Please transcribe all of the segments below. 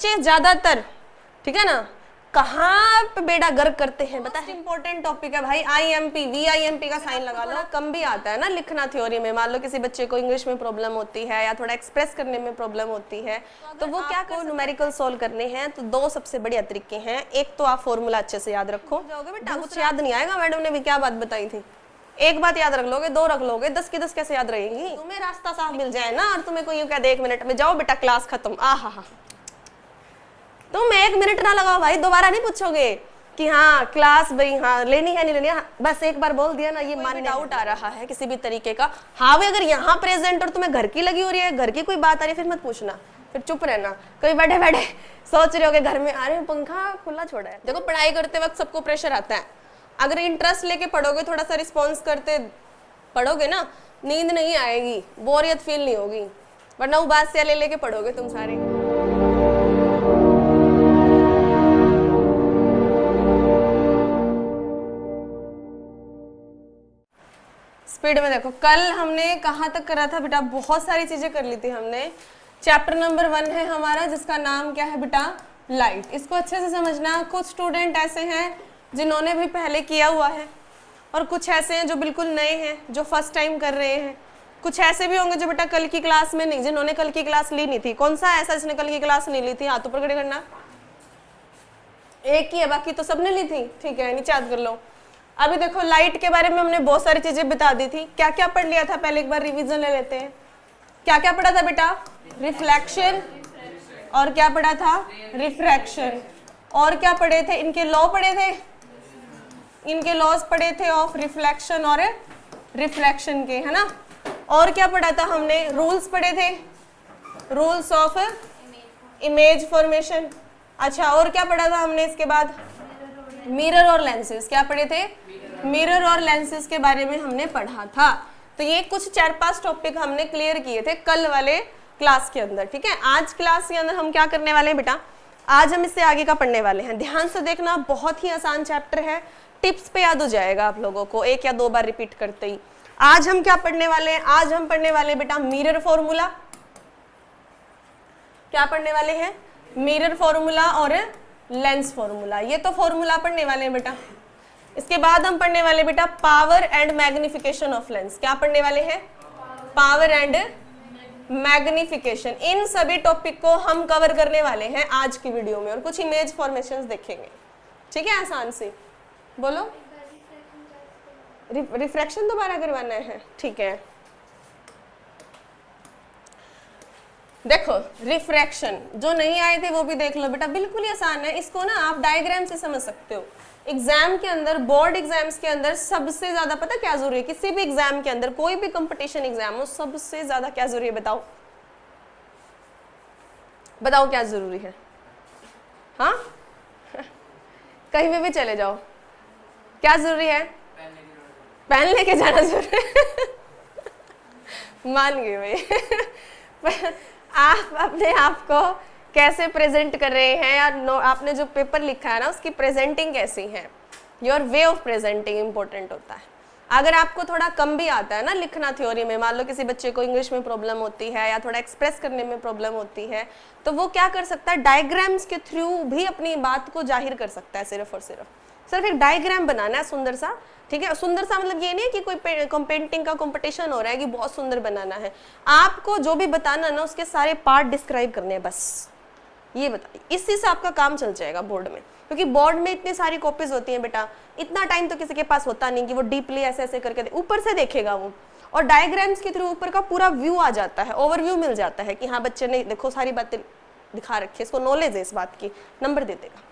बच्चे ज्यादातर, ठीक है ना, कहाँ पे बेड़ा गर्क करते हैं बता। इंपॉर्टेंट टॉपिक है भाई, IMP VIMP का साइन लगा लो। कम भी आता है ना लिखना थ्योरी में, मान लो किसी बच्चे को इंग्लिश में प्रॉब्लम होती है या थोड़ा एक्सप्रेस करने में प्रॉब्लम होती है, तो वो क्या कर, न्यूमेरिकल सोल्व करने हैं तो दो सबसे बढ़िया तरीके हैं। एक तो आप फॉर्मूला अच्छे से याद रखो, जाओगे बेटा कुछ याद नहीं आएगा, मैडम ने भी क्या बात बताई थी, एक बात याद रख लोगे, दो रख लोगे, 10 की 10 कैसे याद रहेंगी। तुम्हें रास्ता साफ मिल जाए ना, और तुम्हें कोई कह दे 1 मिनट में जाओ बेटा क्लास खत्म, आहा, तुम 1 मिनट ना लगाओ भाई, दोबारा नहीं पूछोगे कि हाँ क्लास भाई हाँ लेनी है नहीं लेनी है, बस एक बार बोल दिया ना, ये मानने डाउट आ रहा है किसी भी तरीके का, हाँ भाई अगर यहाँ प्रेजेंट और तुम्हें घर की लगी हो रही है, घर की कोई बात आ रही है, फिर मत पूछना, फिर चुप रहना। कभी बैठे बैठे सोच रहे हो कि घर में आ रहे हो पंखा खुला छोड़ा है। देखो पढ़ाई करते वक्त सबको प्रेशर आता है, अगर इंटरेस्ट लेके पढ़ोगे, थोड़ा सा रिस्पॉन्स करते पढ़ोगे ना, नींद नहीं आएगी, बोरियत फील नहीं होगी, वरना उबास से ले लेके पढ़ोगे तुम सारे। स्पीड में देखो, कल हमने कहाँ तक करा था बेटा, बहुत सारी चीजें कर ली थी हमने। चैप्टर नंबर 1 है हमारा, जिसका नाम क्या है बेटा, लाइट। इसको अच्छे से समझना। कुछ स्टूडेंट ऐसे हैं जिन्होंने भी पहले किया हुआ है, और कुछ ऐसे हैं जो बिल्कुल नए हैं, जो फर्स्ट टाइम कर रहे हैं। कुछ ऐसे भी होंगे जो बेटा कल की क्लास में नहीं, जिन्होंने कल की क्लास ली नहीं थी। कौन सा ऐसा जिसने कल की क्लास नहीं ली थी, हाथ ऊपर खड़े करना। एक ही है, बाकी तो सबने ली थी, ठीक है, नीचे याद कर लो। अभी देखो लाइट के बारे में हमने बहुत सारी चीजें बता दी थी। क्या क्या पढ़ लिया था, पहले एक बार रिवीजन ले लेते हैं। क्या क्या पढ़ा था बेटा, रिफ्लेक्शन, और क्या पढ़ा था, रिफ्रैक्शन, और क्या पढ़े थे, इनके लॉ पढ़े थे, इनके लॉज पढ़े थे ऑफ रिफ्लेक्शन और रिफ्रैक्शन के, है ना। और क्या पढ़ा था हमने, रूल्स पढ़े थे, रूल्स ऑफ इमेज फॉर्मेशन। अच्छा, और क्या पढ़ा था हमने इसके बाद, मिरर और लेंसेज। क्या पढ़े थे, मिरर और लेंसेज के बारे में हमने पढ़ा था। तो ये कुछ 4-5 टॉपिक हमने क्लियर किए थे कल वाले क्लास के अंदर, ठीक है। आज क्लास के अंदर हम क्या करने वाले हैं बेटा, आज हम इससे आगे का पढ़ने वाले हैं। ध्यान से देखना, बहुत ही आसान चैप्टर है, टिप्स पे याद हो जाएगा आप लोगों को, 1 या 2 बार रिपीट करते ही। आज हम क्या पढ़ने वाले हैं, आज हम पढ़ने वाले हैं बेटा मिरर फॉर्मूला। क्या पढ़ने वाले हैं, मिरर फॉर्मूला और लेंस फॉर्मूला। ये तो फॉर्मूला पढ़ने वाले हैं बेटा। इसके बाद हम पढ़ने वाले बेटा power and magnification of lens. क्या पढ़ने वाले हैं, पावर एंड मैग्निफिकेशन। इन सभी टॉपिक को हम कवर करने वाले हैं आज की वीडियो में, और कुछ इमेज फॉर्मेशंस देखेंगे, ठीक है। आसान से बोलो, रिफ्रैक्शन दोबारा करवाना है, ठीक है। देखो रिफ्रैक्शन जो नहीं आए थे वो भी देख लो बेटा, बिल्कुल ही आसान है। इसको ना आप डायग्राम से समझ सकते हो। एग्जाम के अंदर, बोर्ड एग्जाम्स के अंदर सबसे ज्यादा पता क्या जरूरी है, किसी भी एग्जाम के अंदर, कोई भी कंपटीशन एग्जाम हो, सबसे ज्यादा क्या जरूरी है बताओ, बताओ क्या जरूरी है। हाँ कहीं पे भी चले जाओ, क्या जरूरी है, पेन लेके जाना जरूरी है मान गए भाई आप अपने आप को कैसे प्रेजेंट कर रहे हैं, या आपने जो पेपर लिखा है ना उसकी प्रेजेंटिंग कैसी है, your way of presenting important होता है। अगर आपको थोड़ा कम भी आता है ना लिखना थ्योरी में, मान लो किसी बच्चे को इंग्लिश में प्रॉब्लम होती है या थोड़ा एक्सप्रेस करने में प्रॉब्लम होती है, तो वो क्या कर सकता है, डायग्राम्स के थ्रू भी अपनी बात को जाहिर कर सकता है। सिर्फ और सिर्फ एक डायग्राम बनाना है सुंदर सा, ठीक है। सुंदर सा मतलब ये नहीं है कि कोई पेंटिंग का कंपटीशन हो रहा है कि बहुत सुंदर बनाना है। आपको जो भी बताना ना उसके सारे पार्ट डिस्क्राइब करने हैं, बस ये बता, इसी से आपका काम चल जाएगा बोर्ड में। क्योंकि बोर्ड में इतनी सारी कॉपीज होती हैं बेटा, इतना टाइम तो किसी के पास होता नहीं कि वो डीपली ऐसे ऐसे करके ऊपर से देखेगा वो, और डायग्राम्स के थ्रू ऊपर का पूरा व्यू आ जाता है, ओवरव्यू मिल जाता है कि हाँ बच्चे ने देखो सारी बातें दिखा रखी है, इसको नॉलेज है इस बात की, नंबर दे देगा।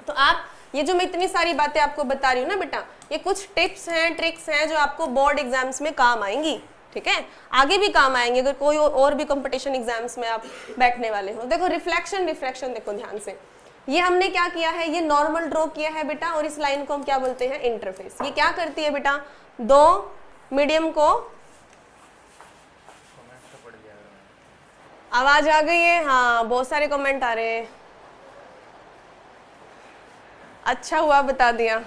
तो आप ये जो मैं इतनी सारी बातें आपको बता रही हूँ ना बेटा, ये कुछ टिप्स हैं, ट्रिक्स हैं जो आपको बोर्ड एग्जाम्स में काम आएंगी, ठीक है। आगे भी काम आएंगे अगर कोई और भी कंपटीशन एग्जाम्स में आप बैठने वाले हो। देखो रिफ्लेक्शन, रिफ्रैक्शन देखो ध्यान से, ये हमने क्या किया है, ये नॉर्मल ड्रॉ किया है बेटा, और इस लाइन को हम क्या बोलते हैं, इंटरफेस। ये क्या करती है बेटा, दो मीडियम को, आवाज आ गई है, हाँ बहुत सारे कमेंट आ रहे हैं, अच्छा हुआ बता दिया,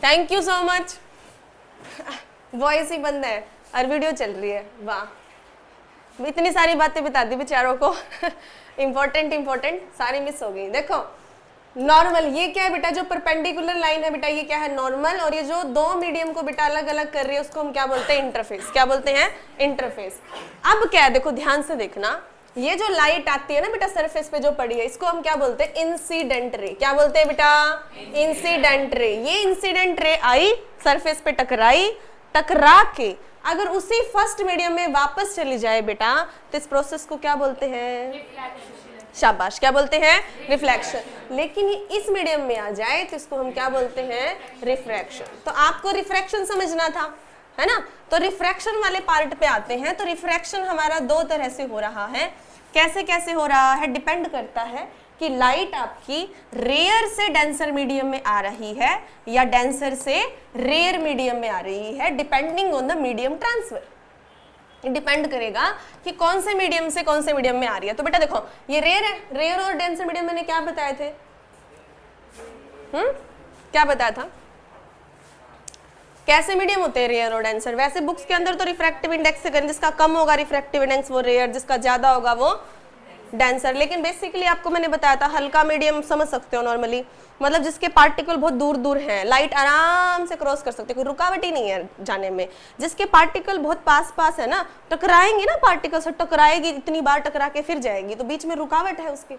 thank you so much voice ही बंद है और वीडियो चल रही है, वाह इतनी सारी बातें बता दी बेचारों को इंपॉर्टेंट सारी मिस हो गई। देखो नॉर्मल ये क्या है बेटा, जो परपेंडिकुलर लाइन है बेटा ये क्या है, नॉर्मल। और ये जो दो मीडियम को बेटा अलग अलग कर रही है उसको हम क्या बोलते हैं, इंटरफेस। क्या बोलते हैं, इंटरफेस। अब क्या है, देखो ध्यान से देखना, ये जो लाइट आती है ना बेटा सरफेस पे जो पड़ी है, इसको हम क्या बोलते हैं, इंसिडेंट रे। क्या बोलते हैं बेटा, इंसिडेंट रे। ये इंसिडेंट रे आई सरफेस पे टकराई, टकरा के अगर उसी फर्स्ट मीडियम में वापस चली जाए बेटा तो इस प्रोसेस को क्या बोलते हैं, शाबाश, क्या बोलते हैं, रिफ्लेक्शन। लेकिन ये इस मीडियम में आ जाए तो इसको हम क्या बोलते हैं, रिफ्रैक्शन। तो आपको रिफ्रैक्शन समझना था, है ना। तो रिफ्रैक्शन वाले पार्ट पे आते हैं। तो रिफ्रैक्शन हमारा दो तरह से हो रहा है। कैसे कैसे हो रहा है, डिपेंड करता है कि लाइट आपकी रेयर से डेंसर मीडियम में आ रही है या डेंसर से रेयर मीडियम में आ रही है, depending on the medium transfer. Depend करेगा कि कौन से मीडियम से कौन से मीडियम में आ रही है। तो बेटा देखो ये रेयर है, रेयर और डेंसर मीडियम मैंने क्या बताए थे, क्या बताया था, कैसे मीडियम होते हैं रेयर और डेंसर। वैसे बुक्स के अंदर तो रिफ्रैक्टिव इंडेक्स से करें, जिसका कम होगा रिफ्रैक्टिव इंडेक्स वो रेयर, जिसका ज्यादा होगा वो डेंसर। लेकिन बेसिकली आपको मैंने बताया था हल्का मीडियम समझ सकते हो नॉर्मली, मतलब जिसके पार्टिकल बहुत दूर दूर हैं, लाइट आराम से क्रॉस कर सकते हो, कोई रुकावट ही नहीं है जाने में। जिसके पार्टिकल बहुत पास पास है ना, टकराएंगे ना पार्टिकल से, टकराएगी इतनी बार टकरा के फिर जाएगी, तो बीच में रुकावट है, उसकी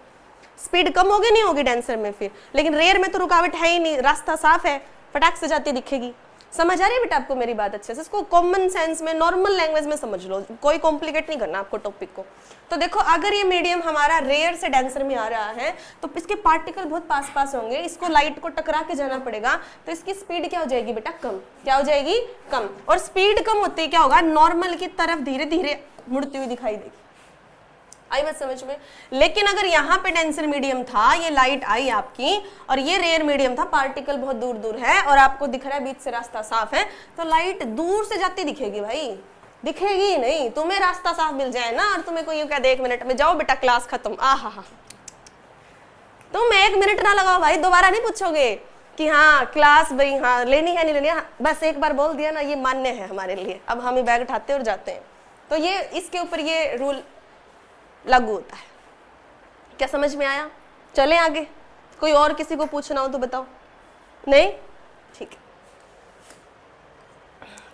स्पीड कम होगी नहीं होगी डेंसर में फिर। लेकिन रेयर में तो रुकावट है ही नहीं, रास्ता साफ है, फटाक से जाती दिखेगी। समझ आ रही है बेटा आपको मेरी बात अच्छे से, इसको कॉमन सेंस में नॉर्मल लैंग्वेज में समझ लो, कोई कॉम्प्लिकेट नहीं करना आपको टॉपिक को। तो देखो अगर ये मीडियम हमारा रेयर से डेंसर में आ रहा है तो इसके पार्टिकल बहुत पास पास होंगे, इसको लाइट को टकरा के जाना पड़ेगा, तो इसकी स्पीड क्या हो जाएगी बेटा, कम। क्या हो जाएगी, कम। और स्पीड कम होती है क्या होगा, नॉर्मल की तरफ धीरे धीरे मुड़ती हुई दिखाई देगी। आई बात समझ में। लेकिन अगर यहाँ पे डेंसर मीडियम था, ये लाइट आई आपकी, और ये रेयर मीडियम था, पार्टिकल बहुत दूर दूर है और आपको दिख रहा है बीच से रास्ता साफ है, तो लाइट दूर से जाती दिखेगी भाई, दिखेगी नहीं। तुम्हें रास्ता साफ मिल जाए ना और तुम्हें कोई क्या, 1 मिनट में जाओ बेटा क्लास खत्म, आहा, तुम 1 मिनट ना लगाओ भाई, दोबारा नहीं पूछोगे कि हाँ क्लास भाई हाँ लेनी है नहीं लेनी है, बस एक बार बोल दिया ना, ये मान्य है हमारे लिए। अब हम ही बैग उठाते और जाते हैं। तो ये इसके ऊपर ये रूल लागू होता है। क्या समझ में आया, चले आगे। कोई और किसी को पूछना हो तो बताओ, नहीं, ठीक है।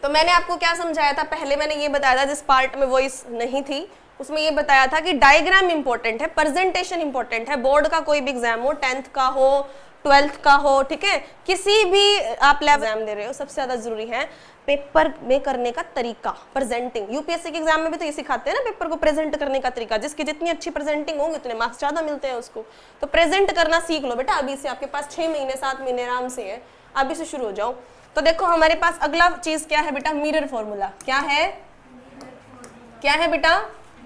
तो मैंने आपको क्या समझाया था, पहले मैंने ये बताया था, जिस पार्ट में वॉइस नहीं थी उसमें ये बताया था कि डायग्राम इंपॉर्टेंट है, प्रेजेंटेशन इंपॉर्टेंट है। बोर्ड का कोई भी एग्जाम हो, 10th का हो, 12th का हो, ठीक है, किसी भी आप एग्जाम दे रहे हो, सबसे ज्यादा जरूरी है पेपर में करने का तरीका, प्रेजेंटिंग। यूपीएससी के एग्जाम में भी तो ये सिखाते हैं ना, पेपर को प्रेजेंट करने का तरीका। जिसकी जितनी अच्छी प्रेजेंटिंग होगी उतने मार्क्स ज्यादा मिलते हैं उसको। तो प्रेजेंट करना सीख लो बेटा अभी से, आपके पास 6 महीने 7 महीने आराम से है, अभी से शुरू हो जाओ। तो देखो हमारे पास अगला चीज क्या है बेटा, मिरर फॉर्मूला। क्या है, क्या है बेटा,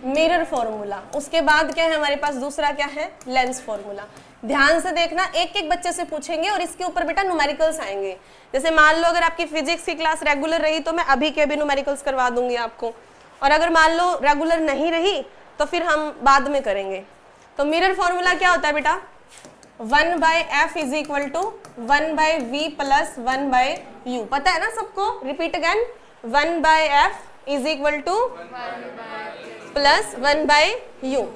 मिरर फॉर्मूला। उसके बाद क्या है हमारे पास, दूसरा क्या है, लेंस फॉर्मूला। ध्यान से देखना, एक एक बच्चे से पूछेंगे और इसके ऊपर बेटा न्यूमेरिकल्स आएंगे। जैसे मान लो अगर आपकी फिजिक्स की क्लास रेगुलर रही तो मैं अभी के अभी न्यूमेरिकल्स करवा दूंगी आपको, और अगर मान लो रेगुलर नहीं रही तो फिर हम बाद में करेंगे। तो मिरर फॉर्मूला क्या होता है बेटा, 1/f is equal to 1/v plus 1/u। पता है ना सबको, repeat again, 1/f is equal two plus 1/u।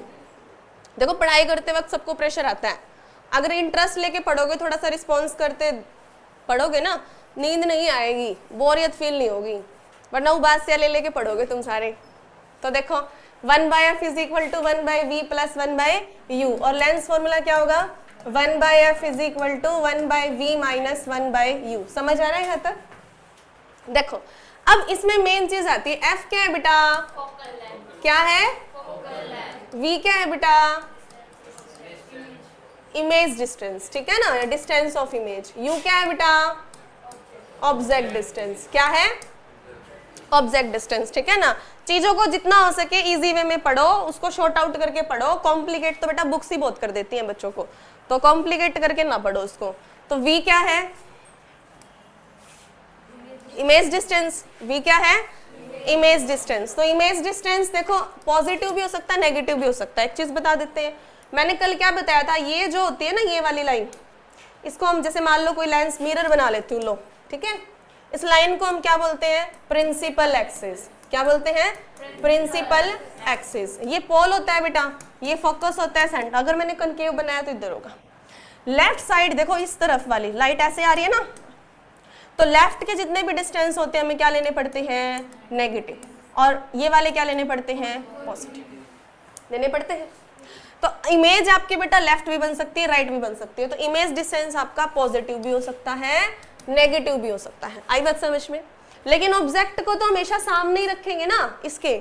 देखो पढ़ाई करते वक्त सबको प्रेशर आता है, अगर इंटरेस्ट लेके पढ़ोगे, थोड़ा सा रिस्पॉन्स करते पढ़ोगे ना, नींद नहीं आएगी, बोरियत फील नहीं होगी, वरना उबास से ले लेके पढ़ोगे तुम सारे। तो देखो 1/f is equal to 1/v plus 1/u, और लेंस फॉर्मूला क्या होगा, 1/f is equal to 1/v minus 1/u। समझ आ रहा है यहाँ तक। देखो अब इसमें मेन चीज आती है, f क्या है बेटा, क्या है, v क्या है बेटा, इमेज डिस्टेंस, ठीक है ना, डिस्टेंस ऑफ इमेज। u क्या है बेटा, ऑब्जेक्ट डिस्टेंस। क्या है, ऑब्जेक्ट डिस्टेंस, ठीक है ना। चीजों को जितना हो सके इजी वे में पढ़ो, उसको शॉर्ट आउट करके पढ़ो। कॉम्प्लिकेट तो बेटा बुक्स ही बहुत कर देती हैं बच्चों को, तो कॉम्प्लिकेट करके ना पढ़ो उसको। तो v क्या है, इमेज डिस्टेंस। v क्या है, इमेज डिस्टेंस। तो इमेज डिस्टेंस देखो पॉजिटिव भी हो सकता है, नेगेटिव भी हो सकता है। एक चीज बता देते हैं, मैंने कल क्या बताया था, ये जो होती है ना ये वाली लाइन, इसको हम जैसे मान लो कोई लेंस मिरर बना लेती हूँ लो, ठीक है, इस लाइन को हम क्या बोलते हैं, प्रिंसिपल एक्सिस। क्या बोलते हैं? Principal axis. ये पोल होता है बेटा, ये फोकस होता है सेंटर। अगर मैंने कनकेव बनाया तो इधर होगा। लेफ्ट साइड देखो, इस तरफ वाली लाइट ऐसे आ रही है ना, तो लेफ्ट के जितने भी डिस्टेंस होते हैं हमें क्या लेने पड़ते हैं? नेगेटिव। और ये वाले क्या लेने पड़ते हैं? पॉजिटिव लेने पड़ते हैं। तो इमेज आपकी बेटा लेफ्ट भी बन सकती है, राइट भी बन सकती है। तो इमेज डिस्टेंस आपका पॉजिटिव भी हो सकता है, नेगेटिव भी हो सकता है। आई बात समझ में? लेकिन ऑब्जेक्ट को तो हमेशा सामने ही रखेंगे ना, इसके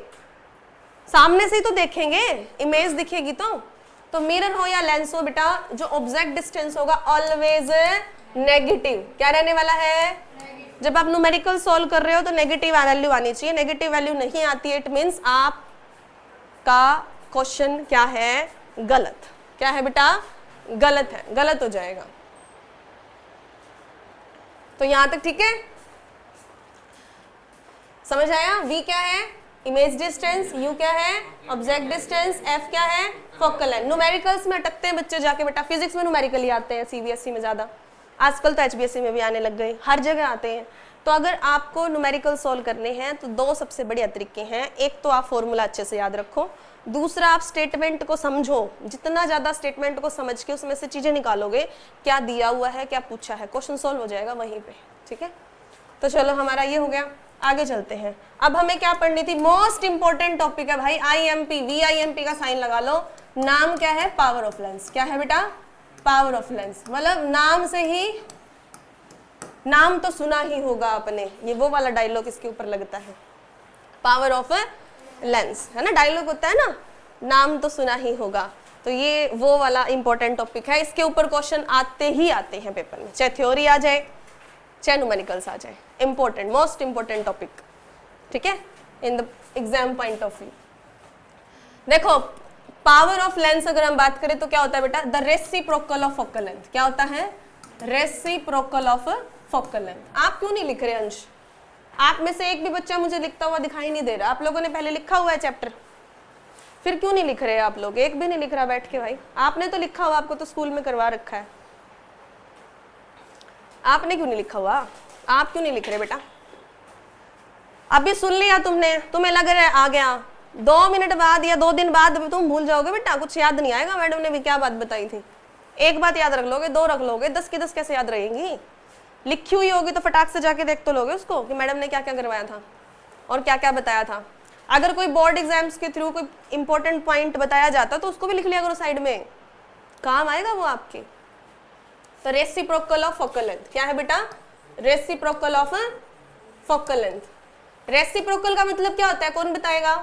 सामने से ही तो देखेंगे, इमेज दिखेगी तो मिरर हो या लेंस हो बेटा, जो ऑब्जेक्ट डिस्टेंस होगा ऑलवेज नेगेटिव। क्या रहने वाला है? जब आप न्यूमेरिकल सॉल्व कर रहे हो तो नेगेटिव वैल्यू आनी चाहिए। नेगेटिव वैल्यू नहीं आती है, इट मींस आपका क्वेश्चन क्या है? गलत। क्या है बेटा? गलत है, गलत हो जाएगा। तो यहां तक ठीक है? समझ आया? v क्या है? Image distance. u क्या है? Object distance. f क्या है? Focal length. न्यूमेरिकल्स में अटकते हैं बच्चे जाके बेटा, फिजिक्स में न्यूमेरिकल ही आते हैं सीबीएसई में ज्यादा, आजकल तो एचबीएसई में भी आने लग गए, हर जगह आते हैं। तो अगर आपको न्यूमेरिकल सॉल्व करने हैं तो दो सबसे बढ़िया तरीके हैं। एक तो आप फॉर्मूला अच्छे से याद रखो, दूसरा आप स्टेटमेंट को समझो। जितना ज्यादा स्टेटमेंट को समझ के उसमें से चीजें निकालोगे, क्या दिया हुआ है, क्या पूछा है, क्वेश्चन सॉल्व हो जाएगा वहीं पे। ठीक है, तो चलो हमारा ये हो गया, आगे चलते हैं। अब हमें क्या पढ़नी थी? मोस्ट इंपॉर्टेंट टॉपिक है भाई, IMP। VIMP का साइन लगा लो। नाम क्या है? Power of lens. क्या है बेटा? Power of lens. मतलब नाम से ही, नाम तो सुना ही होगा आपने, ये वो वाला डायलॉग इसके ऊपर लगता है, पावर ऑफ लेंस, है ना, डायलॉग होता है ना, नाम तो सुना ही होगा। तो ये वो वाला इंपॉर्टेंट टॉपिक है, इसके ऊपर क्वेश्चन आते ही आते हैं पेपर में, चाहे थ्योरी आ जाए चाहे न्यूमेरिकल्स आ जाए। इंपॉर्टेंट, मोस्ट इंपॉर्टेंट टॉपिक, ठीक है, in the exam point of view. देखो पावर ऑफ लेंस अगर हम बात करें तो क्या होता है बेटा? The reciprocal of focal length. क्या होता है? Reciprocal of focal length. आप क्यों नहीं लिख रहे अंश? आप में से एक भी बच्चा मुझे लिखता हुआ दिखाई नहीं दे रहा। आप लोगों ने पहले लिखा हुआ है चैप्टर, फिर क्यों नहीं लिख रहे आप लोग? एक भी नहीं लिख रहा बैठ के भाई। आपने तो लिखा हुआ, आपको तो स्कूल में करवा रखा है, आपने क्यों नहीं लिखा हुआ? आप क्यों नहीं लिख रहे बेटा? अभी सुन लिया तुमने, तुम्हें लग रहा है आ गया, 2 मिनट बाद या 2 दिन बाद तुम भूल जाओगे बेटा, कुछ याद नहीं आएगा। मैडम ने भी क्या बात बताई थी, एक बात याद रख लोगे, 2 रख लोगे, 10 की 10 कैसे याद रहेंगी? लिखी हुई होगी तो फटाक से जाके देख तो लोगे उसको कि मैडम ने क्या क्या करवाया था और क्या क्या बताया था। अगर कोई बोर्ड एग्जाम्स के थ्रू कोई इंपॉर्टेंट पॉइंट बताया जाता तो उसको भी लिख लिया करो साइड में, काम आएगा वो आपके। तो रेसिप्रोकल ऑफ फोकल लेंथ क्या है बेटा? Reciprocal of focal length. Reciprocal का मतलब क्या होता है, कौन बताएगा?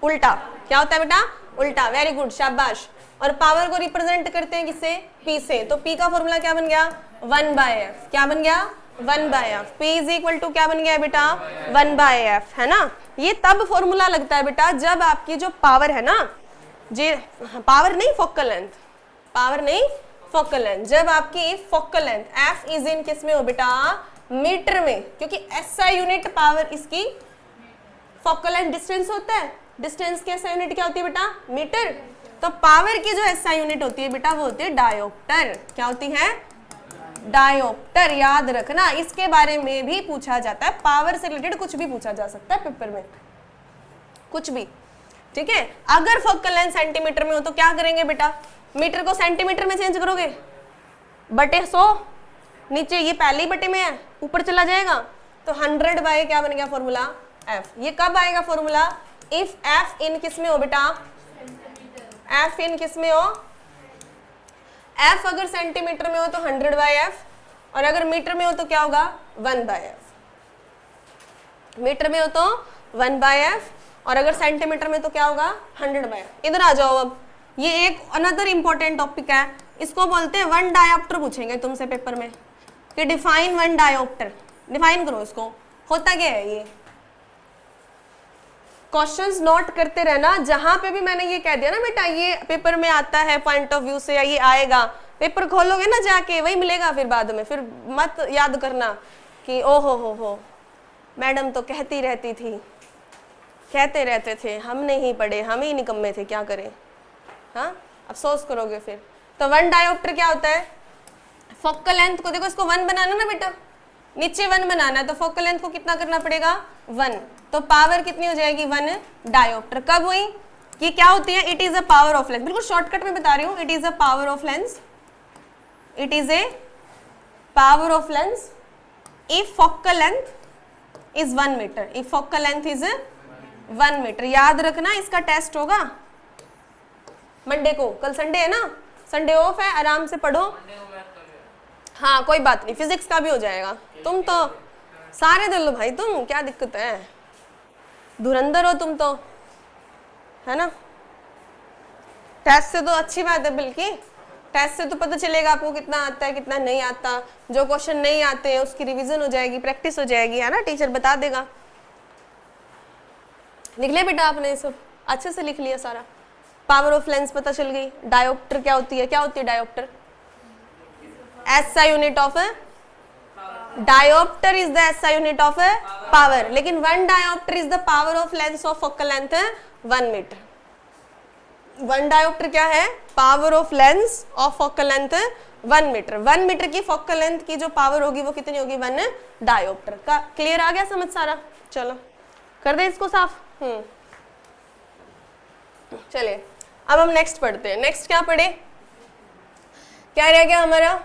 उल्टा। क्या होता है बेटा? उल्टा। वेरी गुड, शाबाश। और पावर को रिप्रेजेंट करते हैं किससे? P से। तो P का फॉर्मूला क्या बन गया? 1/f। क्या बन गया? 1/f। P is equal to क्या बन गया बेटा? 1/f, है ना। ये तब फॉर्मूला लगता है बेटा जब आपकी जो पावर है ना, जी पावर नहीं फोकल लेंथ, पावर नहीं फोकल लेंथ, जब आपकी focal length f is in किस में हो बेटा? मीटर में, क्योंकि SI यूनिट पावर इसकी फोकल लेंथ डिस्टेंस होता है। डिस्टेंस की SI यूनिट क्या होती है बेटा? मीटर। तो पावर की जो SI यूनिट होती है बेटा वो होती है डायोप्टर। क्या होती है? डायोप्टर। याद रखना, इसके बारे में भी पूछा जाता है, पावर से रिलेटेड कुछ भी पूछा जा सकता है पेपर में, कुछ भी, ठीक है। अगर फोकल लेंथ सेंटीमीटर में हो तो क्या करेंगे बेटा? मीटर को सेंटीमीटर में चेंज करोगे, बटे 100, नीचे ये पहले ही बटे में है, ऊपर चला जाएगा, तो 100 बाय क्या बन गया फॉर्मूला? f। ये कब आएगा फॉर्मूला? इफ f इन किस में हो बेटा? f इन किस में हो? f अगर सेंटीमीटर में हो तो 100/f, और अगर मीटर में हो तो क्या होगा? 1/f। मीटर में हो तो 1/f, और अगर सेंटीमीटर में तो क्या होगा? 100/f। इधर आ जाओ। अब ये एक अनदर इंपॉर्टेंट टॉपिक है, इसको बोलते हैं 1 डायोप्टर। पूछेंगे तुमसे पेपर में कि डिफाइन 1 डायोप्टर, डिफाइन करो इसको, होता क्या है ये। क्वेश्चंस नोट करते रहना, जहां पे भी मैंने ये कह दिया ना बेटा ये पेपर में आता है पॉइंट ऑफ व्यू से, या ये आएगा, पेपर खोलोगे ना जाके वही मिलेगा फिर बाद में, फिर मत याद करना कि ओ हो मैडम तो कहती रहती थी, कहते रहते थे, हम नहीं पढ़े, हम ही निकम्मे थे, क्या करें। हाँ, अफसोस करोगे फिर। तो 1 डायोप्टर क्या होता है? फोकल लेंथ को देखो, इसको 1 बनाना ना बेटा, नीचे 1 बनाना है, तो फोकल लेंथ को कितना करना पड़ेगा? 1। तो पावर कितनी हो जाएगी 1 डायोप्टर। कब हुई? ये क्या होती है? It is a power of lens, बिल्कुल शॉर्टकट में बता रही हूँ। It is a power of lens, it is a power of lens if focal length is 1 metre, if focal length is 1 metre. याद रखना, इसका टेस्ट होगा मंडे को, कल संडे है ना, संडे ऑफ है, आराम से पढ़ो। हाँ कोई बात नहीं, फिजिक्स का भी हो जाएगा। तुम तो सारे दे लो भाई, तुम क्या दिक्कत है, धुरंधर हो तुम तो, है ना। टेस्ट से तो अच्छी बात है, बल्कि टेस्ट से तो पता चलेगा आपको कितना आता है कितना नहीं आता। जो क्वेश्चन नहीं आते हैं उसकी रिवीजन हो जाएगी, प्रैक्टिस हो जाएगी, है ना, टीचर बता देगा। लिख लिया बेटा आपने ये सब? अच्छे से लिख लिया सारा। पावर ऑफ लेंस पता चल गई। डायोप्टर क्या होती है? क्या होती है dioptre? SI unit of dioptre is the SI unit of power. लेकिन 1 dioptre is the power of lens of focal length 1 metre. 1 dioptre क्या है? Power of lens of focal length 1 metre. 1 metre की फोकल लेंथ की जो power होगी वो कितनी होगी? 1 डायोप्टर का। क्लियर आ गया समझ सारा? चलो कर दे इसको साफ। चलिए अब हम नेक्स्ट पढ़ते हैं। नेक्स्ट क्या पढ़े? क्या रह गया हमारा?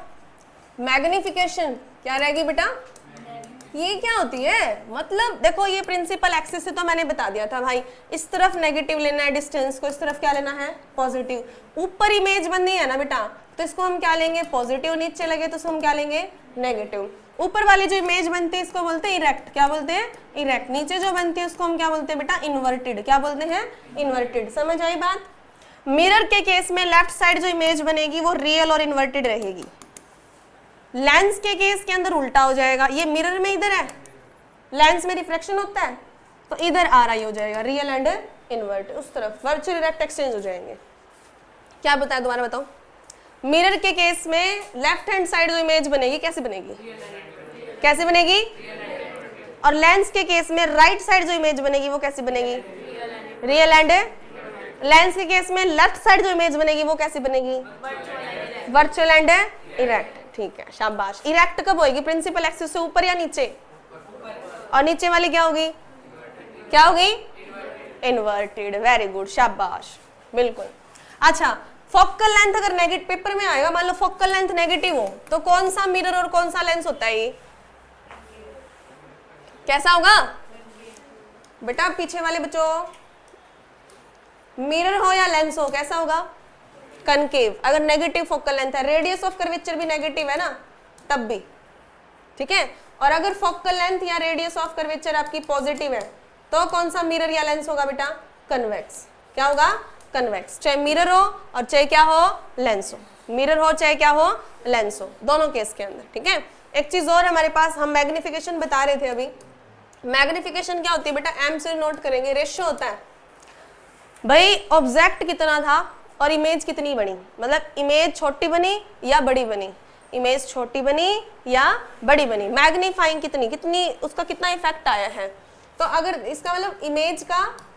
मैग्निफिकेशन। क्या रहेगी बेटा? ये क्या होती है? मतलब देखो, ये प्रिंसिपल एक्सिस से तो मैंने बता दिया था भाई, इस तरफ नेगेटिव लेना है डिस्टेंस को, इस तरफ क्या लेना है? पॉजिटिव। ऊपर इमेज बनी है ना बेटा, तो इसको हम क्या लेंगे? पॉजिटिव। नीचे लगे तो इसको हम क्या लेंगे? नेगेटिव। ऊपर वाली जो इमेज बनती है इसको बोलते हैं इरेक्ट। क्या बोलते हैं? इरेक्ट। नीचे जो बनती है उसको हम क्या बोलते हैं बेटा? इन्वर्टेड। क्या बोलते हैं? इन्वर्टेड। समझ आई बात? मिरर के केस में लेफ्ट साइड जो इमेज बनेगी वो रियल और इन्वर्टेड रहेगी। लेंस के केस के अंदर उल्टा हो जाएगा। ये मिरर में इधर है, लेंस में रिफ्लेक्शन होता है, तो इधर RI हो जाएगा, रियल एंड इन्वर्ट। उस तरफ वर्चुअल इरेक्ट एक्सचेंज हो जाएंगे। क्या बताया दोबारा बताओ? मिरर के केस में लेफ्ट हैंड साइड जो इमेज बनेगी कैसे बनेगी? कैसे बनेगी? और लेंस के केस में राइट साइड जो इमेज बनेगी वो कैसे बनेगी? Real and. लेंस के केस में लेफ्ट साइड जो इमेज बनेगी वो कैसे बनेगी? Virtual and erect. ठीक है, शाबाश। इरेक्ट कब होगी? प्रिंसिपल एक्सिस से ऊपर या नीचे? और नीचे वाली क्या होगी? क्या होगी? इन्वर्टेड। वेरी गुड, शाबाश, बिल्कुल। अच्छा, फोकल लेंथ अगर नेगेटिव पेपर में आएगा, मान लो फोकल लेंथ नेगेटिव हो, तो कौन सा मिरर और कौन सा लेंस होता है? ये कैसा होगा बेटा? पीछे वाले बच्चों, मिरर हो या लेंस हो, कैसा होगा? कनकेव। अगर नेगेटिव फोकल लेंथ है, रेडियस ऑफ कर्वेचर भी नेगेटिव है ना, तब भी ठीक है। और अगर फोकल लेंथ या रेडियस ऑफ कर्वेचर आपकी पॉजिटिव है, तो कौन सा मिरर या लेंस होगा बेटा? कन्वेक्स। क्या होगा? कन्वेक्स। चाहे मिरर हो और चाहे क्या हो? लेंस हो। मिरर हो चाहे क्या हो? लेंस हो, दोनों केस के अंदर। ठीक है। एक चीज और हमारे पास, हम मैग्निफिकेशन बता रहे थे अभी। मैग्निफिकेशन क्या होती है बेटा? M से नोट करेंगे, रेशियो होता है भाई, ऑब्जेक्ट कितना था और इमेज कितनी बनी, मतलब इमेज छोटी बनी या बड़ी बनी, इमेज छोटी बनी या बड़ी बनी, मैग्नीफाइंग कितनी, उसका कितना इफेक्ट आया है। तो अगर इसका मतलब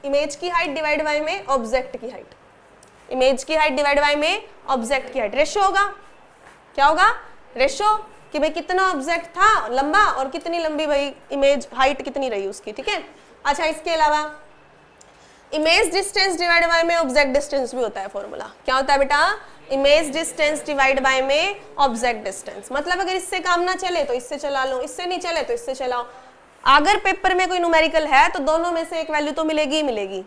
इमेज की हाइट डिवाइड बाय में ऑब्जेक्ट की हाइट, इमेज की हाइट डिवाइड बाय में ऑब्जेक्ट की हाइट, रेशियो होगा। क्या होगा? रेशियो, कि भाई कितना ऑब्जेक्ट था लंबा और कितनी लंबी भाई इमेज हाइट कितनी रही उसकी। ठीक है। अच्छा, इसके अलावा इमेज डिस्टेंस डिवाइड बाय में ऑब्जेक्ट डिस्टेंस भी होता है फॉर्मूला। क्या होता है बेटा? इमेज डिस्टेंस डिवाइड बाय में ऑब्जेक्ट डिस्टेंस। मतलब अगर इससे काम ना चले तो इससे चला लो, इससे नहीं चले तो इससे चलाओ। अगर पेपर में कोई न्यूमेरिकल है तो दोनों में से एक वैल्यू तो मिलेगी ही मिलेगी।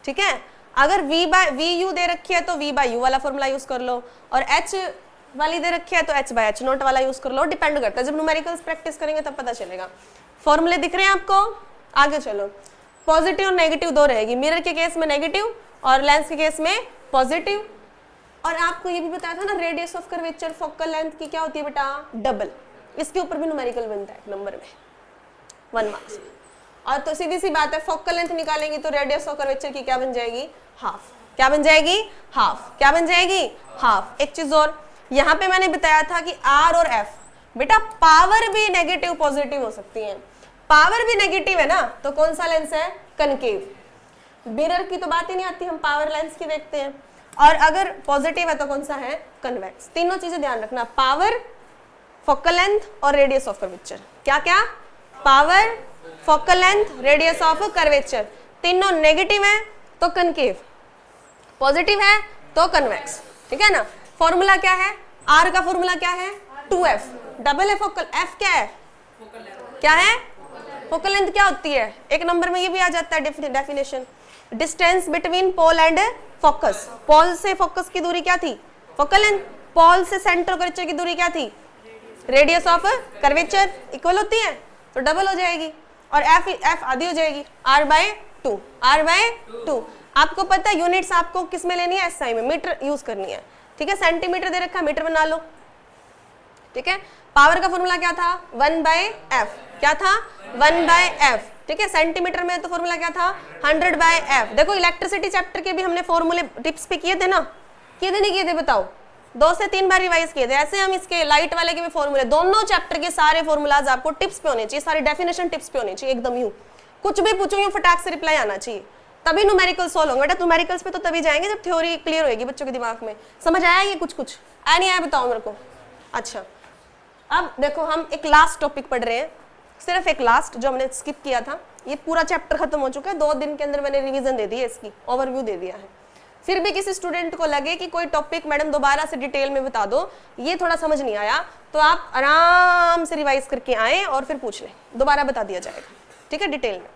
ठीक है। अगर VU दे रखी है तो V/U वाला फॉर्मूला यूज कर लो, और H वाली दे रखी है तो H/H नोट वाला यूज कर लो। डिपेंड करता है, जब न्यूमेरिकल्स प्रैक्टिस करेंगे तब पता चलेगा। फॉर्मूले दिख रहे हैं आपको? आगे चलो। पॉजिटिव और नेगेटिव दो रहेगी, मिरर के केस में नेगेटिव और लेंस के केस में पॉजिटिव। और आपको ये भी बताया था ना, radius of curvature focal length की क्या होती है बेटा? डबल। इसके ऊपर भी न्यूमेरिकल बनता है नंबर में, 1 मार्क्स। और तो सीधी सी बात है, फोकल लेंथ निकालेंगे तो रेडियस ऑफ कर्वेचर की क्या बन जाएगी? हाफ। क्या बन जाएगी? हाफ। क्या बन जाएगी? हाफ। एक चीज और, यहाँ पे मैंने बताया था कि R और F बेटा पावर भी नेगेटिव पॉजिटिव हो सकती है। पावर भी नेगेटिव है ना, तो कौन सा लेंस है? कनकेव। मिरर की तो बात ही नहीं आती, हम पावर लेंस की देखते हैं। और अगर पॉजिटिव है तो कौन सा है? कन्वेक्स। तीनों चीजें ध्यान रखना, पावर, फोकल लेंथ और रेडियस ऑफ कर्वेचर। क्या क्या? Power, focal length, radius of curvature. तीनों नेगेटिव है तो कनकेव, पॉजिटिव है तो कन्वेक्स, ठीक है ना। फॉर्मूला क्या है, आर का फॉर्मूला क्या है 2f, डबल है फोकल, एफ क्या है, क्या है फोकल लेंथ। क्या होती है, एक नंबर में ये भी आ जाता है definition, distance between pole and focus. Pole से फोकस की दूरी क्या थी, फोकल लेंथ। पोल से सेंटर कर्वेचर की दूरी क्या थी, रेडियस ऑफ कर्वेचर। इक्वल होती है तो डबल हो जाएगी, और एफ आधी हो जाएगी, r/2, r/2। आपको पता है यूनिट्स आपको किस में लेनी है, एसआई में, मीटर यूज करनी है, ठीक है। सेंटीमीटर दे रखा है, मीटर बना लो, ठीक है। पावर का फॉर्मूला क्या था 1/f, क्या था 1/f, ठीक है। सेंटीमीटर में तो फॉर्मूला क्या था 100/f। देखो इलेक्ट्रिसिटी चैप्टर के भी हमने फॉर्मूले टिप्स पे किए थे ना, किए थे नहीं किए थे बताओ, 2 से 3 बार रिवाइज किए थे। ऐसे हम इसके लाइट वाले के भी फॉर्मूले, दोनों चैप्टर के सारे फॉर्मूलाज आपको टिप्स पे होने चाहिए, सारी डेफिनेशन टिप्स पे होनी चाहिए, एकदम यूं कुछ भी पूछो यूं फटाक से रिप्लाई आना चाहिए, तभी न्यूमेरिकल सॉल्व होंगे। बेटा न्यूमेरिकल्स पे तो तभी जाएंगे जब थ्योरी क्लियर होगी बच्चों के दिमाग में। समझ आया ये कुछ आया नहीं आया बताओ मेरे को। अच्छा अब देखो हम एक लास्ट टॉपिक पढ़ रहे हैं, सिर्फ एक लास्ट जो हमने स्किप किया था। ये पूरा चैप्टर खत्म हो चुका है, 2 दिन के अंदर मैंने रिवीजन दे दी है, इसकी ओवरव्यू दे दिया है। फिर भी किसी स्टूडेंट को लगे कि कोई टॉपिक मैडम दोबारा से डिटेल में बता दो, ये थोड़ा समझ नहीं आया, तो आप आराम से रिवाइज करके आए और फिर पूछ लें, दोबारा बता दिया जाएगा, ठीक है, डिटेल में।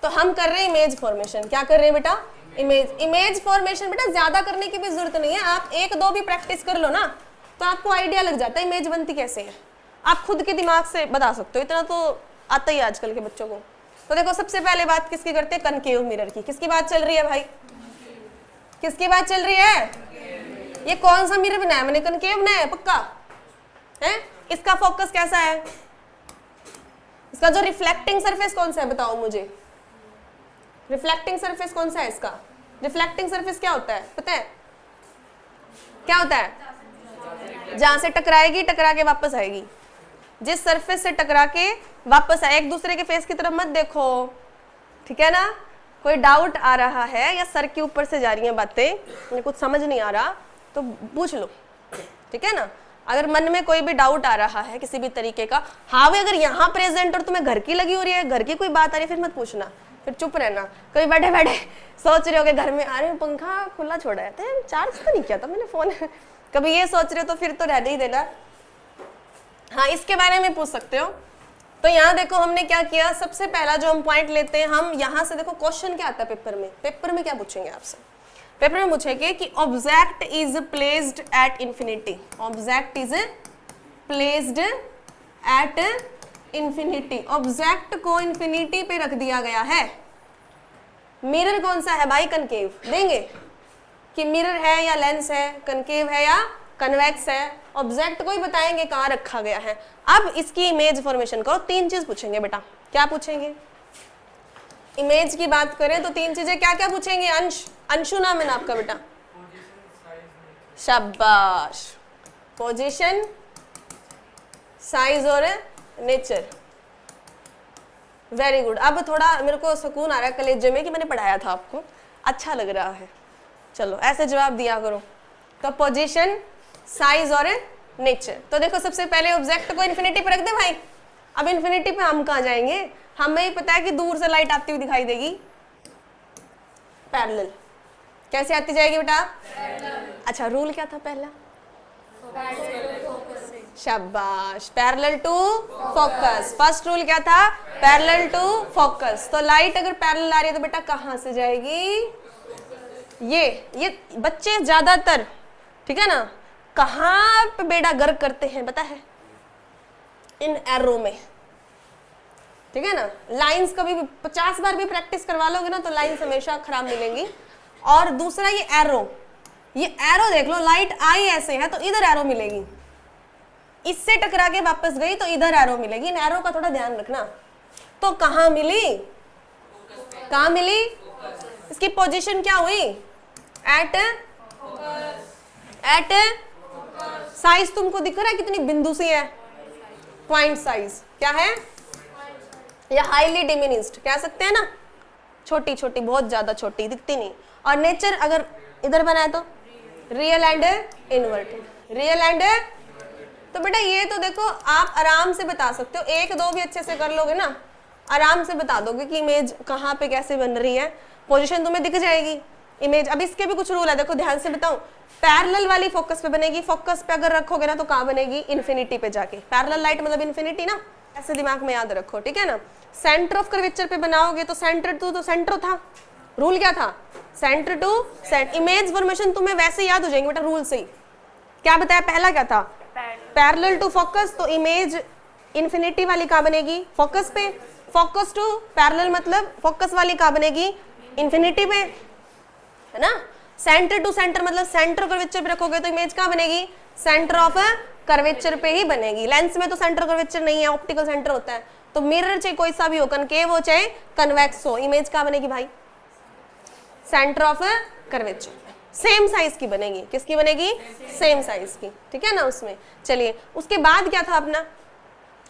तो हम कर रहे हैं इमेज फॉर्मेशन। क्या कर रहे हैं बेटा, इमेज फॉर्मेशन। बेटा ज्यादा करने की भी जरूरत नहीं है, आप 1-2 भी प्रैक्टिस कर लो ना तो आपको आइडिया लग जाता है इमेज बनती कैसे है, आप खुद के दिमाग से बता सकते हो, इतना तो आता ही है आजकल के बच्चों को। तो देखो सबसे पहले बात किसकी करते हैं, कनकेव मिरर की। किसकी बात चल रही है भाई, किसकी बात चल रही है, ये कौन सा मिरर बनाया मैंने, कनकेव बनाया है पक्का है। इसका फोकस कैसा है, इसका जो रिफ्लेक्टिंग सरफेस कौन सा है बताओ मुझे, रिफ्लेक्टिंग सरफेस कौन सा है इसका। रिफ्लेक्टिंग सरफेस क्या होता है पता है, क्या होता है, जहां से टकराएगी टकरा के वापस आएगी, जिस सरफेस से टकरा के वापस आए। एक दूसरे के फेस की तरफ मत देखो, ठीक है ना। कोई डाउट आ रहा है या सर के ऊपर से जा रही हैं बातें, मुझे कुछ समझ नहीं आ रहा तो पूछ लो, ठीक है ना। अगर मन में कोई भी डाउट आ रहा है किसी भी तरीके का, हाँ भाई अगर यहाँ प्रेजेंट और तुम्हें घर की लगी हो रही है, घर की कोई बात आ रही है, फिर मत पूछना, फिर चुप रहना। कभी बैठे बैठे सोच रहे हो कि घर में आ रहे हो पंखा खुला छोड़ा है, चार्ज तो नहीं किया था मैंने फोन कभी ये सोच रहे हो तो फिर तो रहने ही देना। हाँ इसके बारे में पूछ सकते हो। तो यहाँ देखो हमने क्या किया, सबसे पहला जो हम पॉइंट लेते हैं, हम यहाँ से देखो क्वेश्चन क्या आता है पेपर में। पेपर में क्या पूछेंगे आपसे, पेपर में पूछेंगे कि object is placed at infinity, object is placed at infinity, object को इंफिनिटी पे रख दिया गया है। मिरर कौन सा है भाई, कनकेव। देंगे कि मिरर है या लेंस है, कनकेव है या कन्वेक्स है, ऑब्जेक्ट को ही बताएंगे कहाँ रखा गया है। अब इसकी इमेज फॉर्मेशन करो, 3 चीज पूछेंगे बेटा। क्या पूछेंगे, इमेज की बात करें तो 3 चीजें क्या क्या पूछेंगे। अंशु नाम है ना आपका बेटा, शाबाश। पोजीशन, साइज और नेचर, वेरी गुड। अब थोड़ा मेरे को सुकून आ रहा है कलेजे में कि मैंने पढ़ाया था आपको, अच्छा लग रहा है। चलो ऐसे जवाब दिया करो। तो पोजीशन, साइज और नेचर। तो देखो सबसे पहले ऑब्जेक्ट को इन्फिनिटी पे रख दे भाई। अब इन्फिनिटी पे हम कहाँ जाएंगे, हमें ही पता है कि दूर से लाइट आती हुई दिखाई देगी, पैरेलल। कैसे आती जाएगी बेटा, अच्छा रूल क्या था पहला, शाबाश, parallel to focus. First rule क्या था, पैरेलल टू फोकस। तो लाइट अगर पैरेलल आ रही है तो बेटा कहाँ से जाएगी, ये बच्चे ज्यादातर, ठीक है ना, कहाँ पे बेड़ा गर्क करते हैं पता है, इन एरो में, ठीक है ना। लाइंस कभी भी 50 बार भी प्रैक्टिस करवा लोगे ना तो लाइंस हमेशा खराब मिलेंगी। और दूसरा ये एरो देख लो, लाइट आई ऐसे है तो इधर एरो मिलेगी, इससे टकरा के वापस गई तो इधर एरो मिलेगी। इन एरो का थोड़ा ध्यान रखना। तो कहाँ मिली, कहाँ मिली, इसकी पोजीशन क्या हुई, एट साइज तुमको दिख रहा है कितनी बिंदु सी है, पॉइंट साइज क्या है, या हाईली डिमिनिश्ड कह सकते हैं ना, छोटी छोटी, बहुत ज्यादा छोटी, दिखती नहीं। और नेचर अगर इधर बनाए तो real and inverted, real and. तो बेटा ये तो देखो आप आराम से बता सकते हो, 1-2 भी अच्छे से कर लोगे ना आराम से बता दोगे कि इमेज कहाँ पे कैसे बन रही है, पोजीशन तुम्हें दिख जाएगी इमेज। अब इसके भी कुछ रूल है, देखो ध्यान से बताऊं। पैरेलल वाली फोकस पे बनेगी, फोकस पे अगर रखोगे ना तो कहाँ बनेगी, इन्फिनिटी पे जाके। पैरेलल लाइट मतलब इन्फिनिटी ना, ऐसे दिमाग में याद रखो, ठीक है ना। सेंटर ऑफ कर्वेचर पे बनाओगे तो सेंटर टू तो सेंटर था, रूल क्या था, centre to centre. Image formation तुम्हें वैसे याद हो जाएंगे बेटा रूल से ही। क्या बताया पहला क्या था, पैरेलल टू फोकस, तो इमेज इन्फिनिटी वाली कहाँ बनेगी, फोकस पे। फोकस टू पैरेलल मतलब फोकस वाली कहाँ बनेगी, इन्फिनिटी पे, है ना। सेंटर टू सेंटर मतलब सेंटर कर्वेचर पे रखोगे तो इमेज कहाँ बनेगी, सेंटर ऑफ कर्वेचर पे ही बनेगी। लेंस में तो सेंटर कर्वेचर नहीं है, ऑप्टिकल सेंटर होता है। तो मिरर चाहे कोई सा भी हो, कनकेव हो चाहे कन्वेक्स हो, इमेज कहाँ बनेगी भाई, centre of curvature, same size की बनेगी। किसकी बनेगी, सेम साइज की, ठीक है ना उसमें। चलिए उसके बाद क्या था अपना,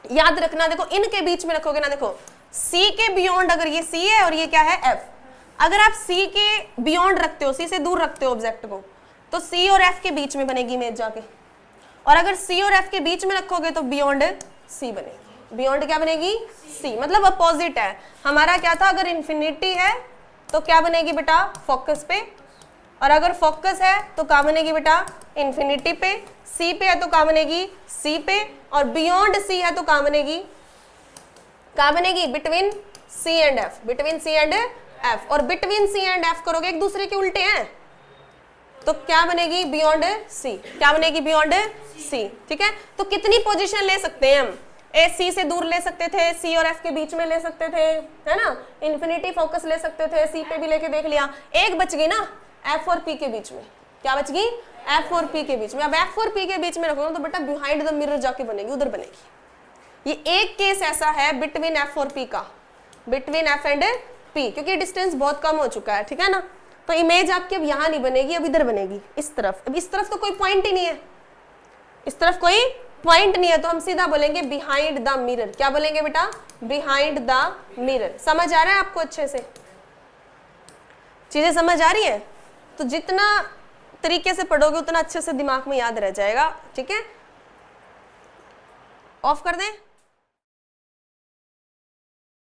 याद रखना, देखो इनके बीच में रखोगे ना, देखो C के बियॉन्ड, अगर ये C है और ये क्या है F, अगर आप C के बियॉन्ड रखते हो, C से दूर रखते हो ऑब्जेक्ट को, तो C और F के बीच में बनेगी इमेज जाके। और अगर C और F के बीच में रखोगे तो बियॉन्ड C बनेगी। बियॉन्ड क्या बनेगी, C, मतलब अपोजिट है। हमारा क्या था, अगर इन्फिनिटी है तो क्या बनेगी बेटा, फोकस पे, और अगर फोकस है तो क्या बनेगी बेटा, इन्फिनिटी पे। C पे है तो क्या बनेगी, C पे, और बियॉन्ड C है तो क्या बनेगी, क्या बनेगी, between C and F, between C and F। और बिटवीन C एंड F करोगे एक दूसरे के उल्टे हैं तो क्या बनेगी, बियॉन्ड C, क्या बनेगी, बियॉन्ड C, ठीक है। तो कितनी पोजीशन ले सकते हैं हम, ए C से दूर ले सकते थे, C और F के बीच में ले सकते थे, है ना, इन्फिनिटी फोकस ले सकते थे, C पे भी लेके देख लिया। एक बच गई ना F और P के बीच में, क्या बच गई, F और P के बीच में। अब F और P के बीच में रखोगे तो बेटा बिहाइंड द मिरर जाके बनेगी, उधर बनेगी। ये एक केस ऐसा है बिटवीन F और P का, बिटवीन F एंड P, क्योंकि डिस्टेंस बहुत कम हो चुका है, ठीक है ना। तो इमेज आपकी अब यहाँ नहीं बनेगी, अब इधर बनेगी, इस तरफ। अब इस तरफ तो कोई पॉइंट ही नहीं है, इस तरफ कोई पॉइंट नहीं है, तो हम सीधा बोलेंगे बिहाइंड द मिरर। क्या बोलेंगे बेटा, बिहाइंड द मिरर। समझ आ रहा है आपको, अच्छे से चीजें समझ आ रही है। तो जितना तरीके से पढ़ोगे उतना अच्छे से दिमाग में याद रह जाएगा, ठीक है। ऑफ कर दें।